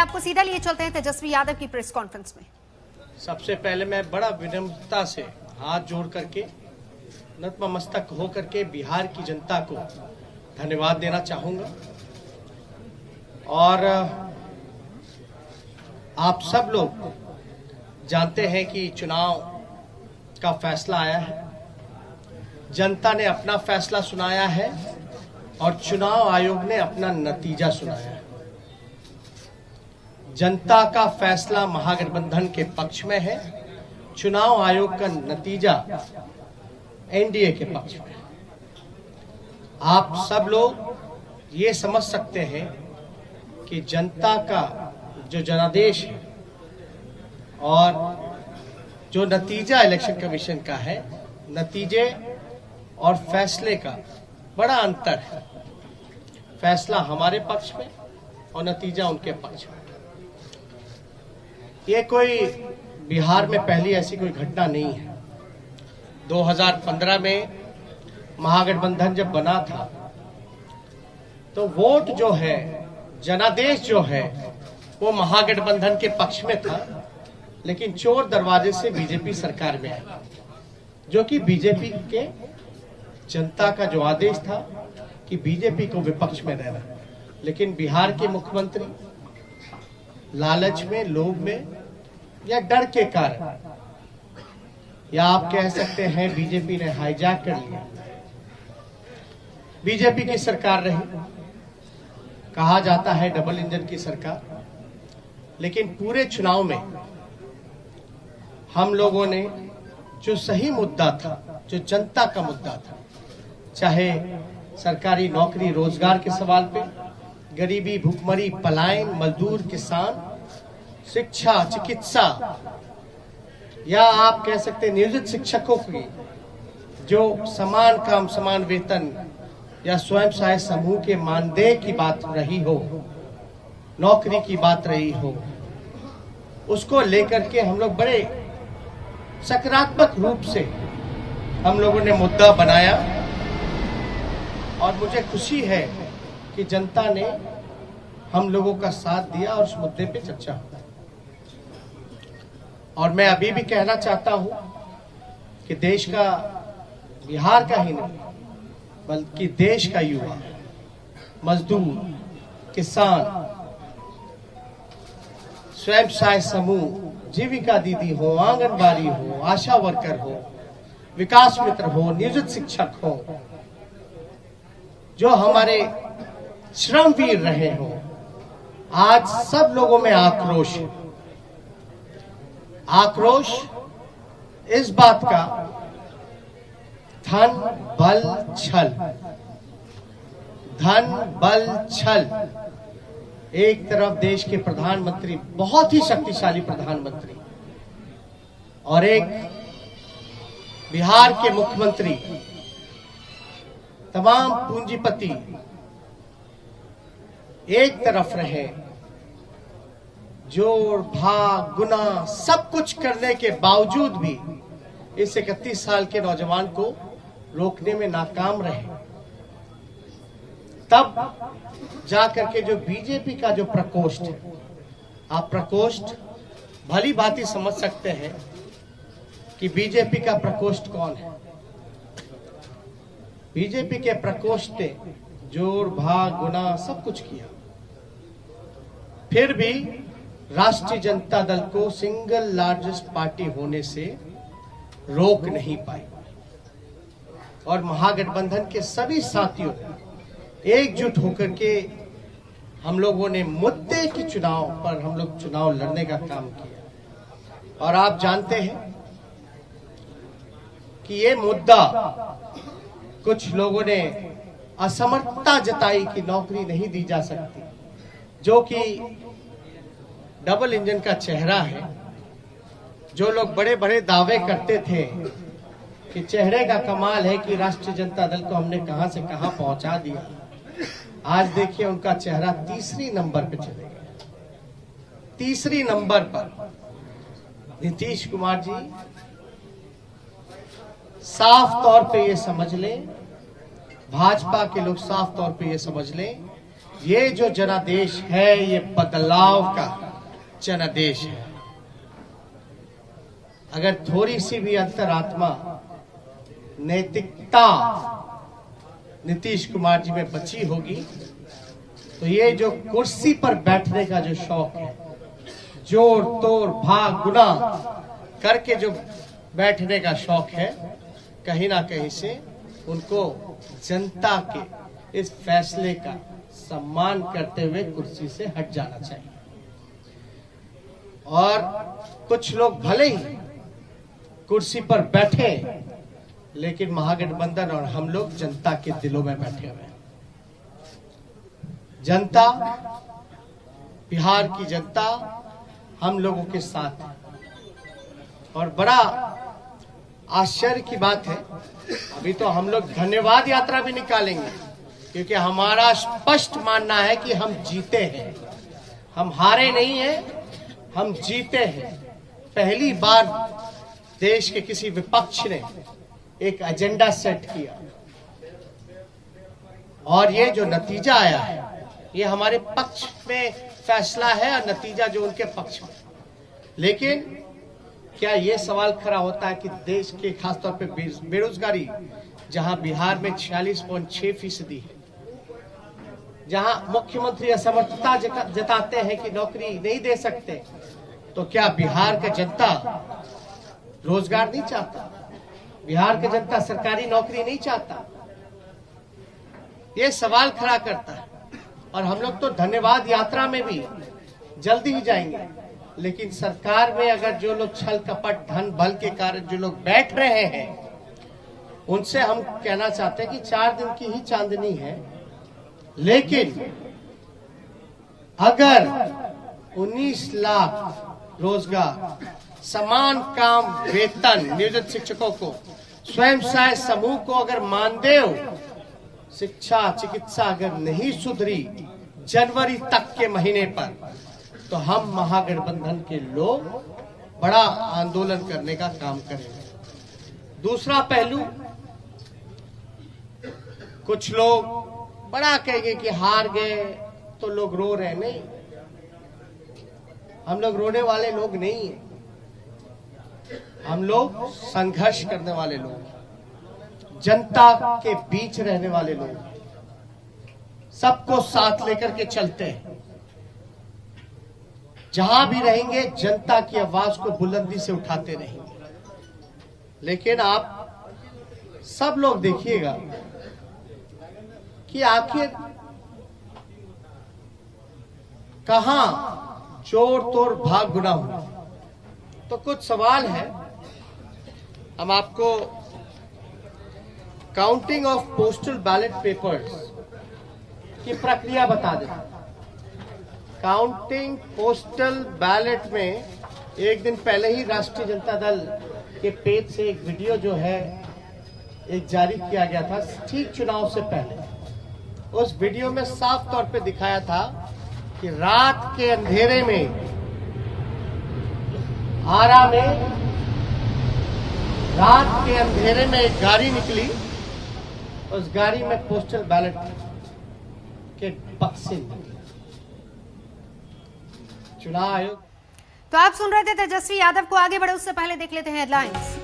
आपको सीधा लिए चलते हैं तेजस्वी यादव की प्रेस कॉन्फ्रेंस में। सबसे पहले मैं बड़ा विनम्रता से हाथ जोड़ करके नतमस्तक हो करके बिहार की जनता को धन्यवाद देना चाहूँगा। और आप सब लोग जानते हैं कि चुनाव का फैसला आया है, जनता ने अपना फैसला सुनाया है और चुनाव आयोग ने अपना नतीजा सुनाया है। जनता का फैसला महागठबंधन के पक्ष में है, चुनाव आयोग का नतीजा एनडीए के पक्ष में है। आप सब लोग ये समझ सकते हैं कि जनता का जो जनादेश है और जो नतीजा इलेक्शन कमीशन का है, नतीजे और फैसले का बड़ा अंतर है। फैसला हमारे पक्ष में और नतीजा उनके पक्ष में। ये कोई बिहार में पहली ऐसी कोई घटना नहीं है। 2015 में महागठबंधन जब बना था तो वोट जो है, जनादेश जो है, वो महागठबंधन के पक्ष में था, लेकिन चोर दरवाजे से बीजेपी सरकार में आई, जो कि बीजेपी के जनता का जो आदेश था कि बीजेपी को विपक्ष में रहना। लेकिन बिहार के मुख्यमंत्री लालच में, लोभ में या डर के कारण, या आप कह सकते हैं बीजेपी ने हाईजैक कर लिया। बीजेपी की सरकार रही, कहा जाता है डबल इंजन की सरकार, लेकिन पूरे चुनाव में हम लोगों ने जो सही मुद्दा था, जो जनता का मुद्दा था, चाहे सरकारी नौकरी रोजगार के सवाल पे, गरीबी, भूखमरी, पलायन, मजदूर, किसान, शिक्षा, चिकित्सा, या आप कह सकते हैं नियोजित शिक्षकों की जो समान काम समान वेतन या स्वयं सहायता समूह के मानदेय की बात रही हो, नौकरी की बात रही हो, उसको लेकर के हम लोग बड़े सकारात्मक रूप से हम लोगों ने मुद्दा बनाया। और मुझे खुशी है कि जनता ने हम लोगों का साथ दिया और उस मुद्दे पे चर्चा हुई। और मैं अभी भी कहना चाहता हूं कि देश का, बिहार का ही नहीं बल्कि देश का युवा, मजदूर, किसान, स्वयं सहायता समूह, जीविका दीदी हो, आंगनबाड़ी हो, आशा वर्कर हो, विकास मित्र हो, नियोजित शिक्षक हो, जो हमारे श्रमवीर रहे हो, आज सब लोगों में आक्रोश है। आक्रोश इस बात का, धन बल छल, धन बल छल। एक तरफ देश के प्रधानमंत्री, बहुत ही शक्तिशाली प्रधानमंत्री, और एक बिहार के मुख्यमंत्री, तमाम पूंजीपति एक तरफ रहे, जोड़ भाग गुना सब कुछ करने के बावजूद भी इस 31 साल के नौजवान को रोकने में नाकाम रहे। तब जाकर के जो बीजेपी का जो प्रकोष्ठ है, आप प्रकोष्ठ भली भांति समझ सकते हैं कि बीजेपी का प्रकोष्ठ कौन है। बीजेपी के प्रकोष्ठ ने जोड़ भाग गुना सब कुछ किया, फिर भी राष्ट्रीय जनता दल को सिंगल लार्जेस्ट पार्टी होने से रोक नहीं पाई। और महागठबंधन के सभी साथियों एकजुट होकर के हम लोगों ने मुद्दे के चुनाव पर हम लोग चुनाव लड़ने का काम किया। और आप जानते हैं कि ये मुद्दा, कुछ लोगों ने असमर्थता जताई कि नौकरी नहीं दी जा सकती, जो कि डबल इंजन का चेहरा है। जो लोग बड़े बड़े दावे करते थे कि चेहरे का कमाल है कि राष्ट्रीय जनता दल को हमने कहां से कहां पहुंचा दिया, आज देखिए उनका चेहरा तीसरी नंबर पे चले गया। तीसरी नंबर पर नीतीश कुमार जी, साफ तौर पे ये समझ लें, भाजपा के लोग साफ तौर पे ये समझ लें, ये जो जनादेश है ये बदलाव का जनादेश है। अगर थोड़ी सी भी अंतरात्मा नैतिकता नीतीश कुमार जी में बची होगी तो ये जो कुर्सी पर बैठने का जो शौक है, जोड़ तोड़ भाग गुना करके जो बैठने का शौक है, कहीं ना कहीं से उनको जनता के इस फैसले का सम्मान करते हुए कुर्सी से हट जाना चाहिए। और कुछ लोग भले ही कुर्सी पर बैठे लेकिन महागठबंधन और हम लोग जनता के दिलों में बैठे हुए हैं। जनता, बिहार की जनता हम लोगों के साथ है। और बड़ा आश्चर्य की बात है, अभी तो हम लोग धन्यवाद यात्रा भी निकालेंगे, क्योंकि हमारा स्पष्ट मानना है कि हम जीते हैं, हम हारे नहीं हैं, हम जीते हैं। पहली बार देश के किसी विपक्ष ने एक एजेंडा सेट किया और ये जो नतीजा आया है ये हमारे पक्ष में फैसला है और नतीजा जो उनके पक्ष में। लेकिन क्या ये सवाल खड़ा होता है कि देश के खासतौर पे बेरोजगारी जहां बिहार में 46.6% है, जहां मुख्यमंत्री असमर्थता जताते हैं कि नौकरी नहीं दे सकते, तो क्या बिहार का जनता रोजगार नहीं चाहता? बिहार का जनता सरकारी नौकरी नहीं चाहता? ये सवाल खड़ा करता है। और हम लोग तो धन्यवाद यात्रा में भी जल्दी ही जाएंगे, लेकिन सरकार में अगर जो लोग छल कपट धन बल के कारण जो लोग बैठ रहे हैं, उनसे हम कहना चाहते हैं कि 4 दिन की ही चांदनी है, लेकिन अगर 19 लाख रोजगार, समान काम वेतन नियोजित शिक्षकों को, स्वयं सहायता समूह को अगर मानदेय, शिक्षा चिकित्सा अगर नहीं सुधरी जनवरी तक के महीने पर, तो हम महागठबंधन के लोग बड़ा आंदोलन करने का काम करेंगे। दूसरा पहलू, कुछ लोग बड़ा कहेंगे कि हार गए तो लोग रो रहे। नहीं, हम लोग रोने वाले लोग नहीं हैं, हम लोग संघर्ष करने वाले लोग हैं, जनता के बीच रहने वाले लोग, सबको साथ लेकर के चलते हैं। जहां भी रहेंगे जनता की आवाज को बुलंदी से उठाते रहेंगे। लेकिन आप सब लोग देखिएगा कि आखिर कहां जोड़ तोड़ भाग गुना हुआ। तो कुछ सवाल है, हम आपको counting of postal ballot papers की प्रक्रिया बता दें। काउंटिंग पोस्टल बैलेट में एक दिन पहले ही राष्ट्रीय जनता दल के पेज से एक वीडियो जो है एक जारी किया गया था, ठीक चुनाव से पहले। उस वीडियो में साफ तौर पे दिखाया था कि रात के अंधेरे में आरा में रात के अंधेरे में एक गाड़ी निकली, उस गाड़ी में पोस्टल बैलेट के बक्से निकले। चुनाव आयोग। तो आप सुन रहे थे तेजस्वी यादव को। आगे बढ़े उससे पहले देख लेते हैं हेडलाइंस।